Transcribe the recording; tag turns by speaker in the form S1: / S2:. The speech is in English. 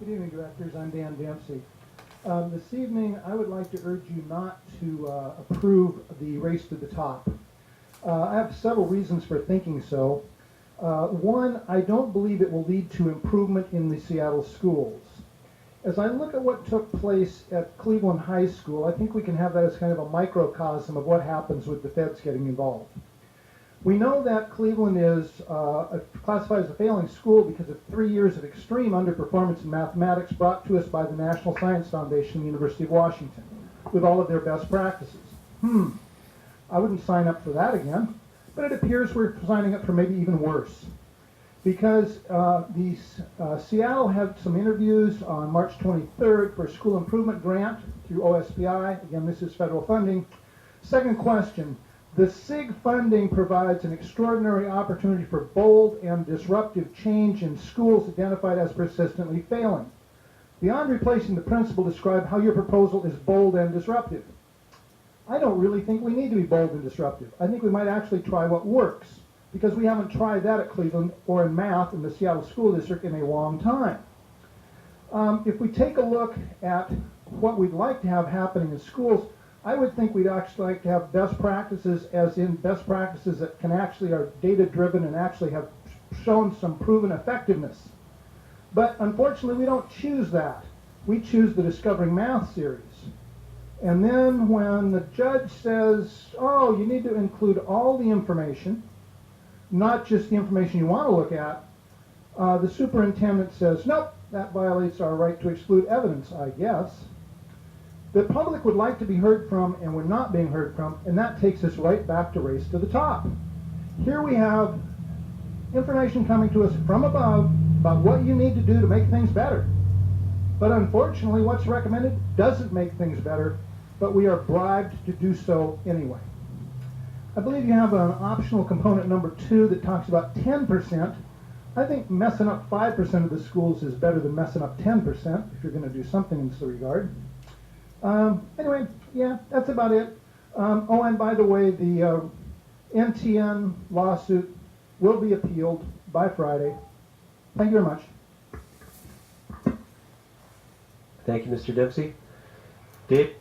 S1: Good evening, directors. I'm Dan Dempsey. This evening, I would like to urge you not to approve the race to the top. I have several reasons for thinking so. One, I don't believe it will lead to improvement in the Seattle schools. As I look at what took place at Cleveland High School, I think we can have that as kind of a microcosm of what happens with the feds getting involved. We know that Cleveland is classified as a failing school because of 3 years of extreme underperformance in mathematics brought to us by the National Science Foundation, the University of Washington, with all of their best practices. I wouldn't sign up for that again, but it appears we're signing up for maybe even worse. Because Seattle had some interviews on March 23rd for a school improvement grant through OSPI. Again, this is federal funding. Second question. The SIG funding provides an extraordinary opportunity for bold and disruptive change in schools identified as persistently failing. Beyond replacing the principal, describe how your proposal is bold and disruptive. I don't really think we need to be bold and disruptive. I think we might actually try what works, because we haven't tried that at Cleveland or in math in the Seattle School District in a long time. If we take a look at what we'd like to have happening in schools, I would think we'd actually like to have best practices, as in best practices that can actually are data-driven and actually have shown some proven effectiveness. But unfortunately, we don't choose that. We choose the Discovering Math series. And then when the judge says, oh, you need to include all the information, not just the information you want to look at, the superintendent says, nope, that violates our right to exclude evidence, I guess. The public would like to be heard from, and we're not being heard from, and that takes us right back to race to the top. Here we have information coming to us from above about what you need to do to make things better. But unfortunately, what's recommended doesn't make things better, but we are bribed to do so anyway. I believe you have an optional component number 2 that talks about 10%. I think messing up 5% of the schools is better than messing up 10% if you're going to do something in this regard. Anyway, yeah, that's about it. Oh, and by the way, the NTN lawsuit will be appealed by Friday. Thank you very much.
S2: Thank you, Mr. Dempsey. Dave?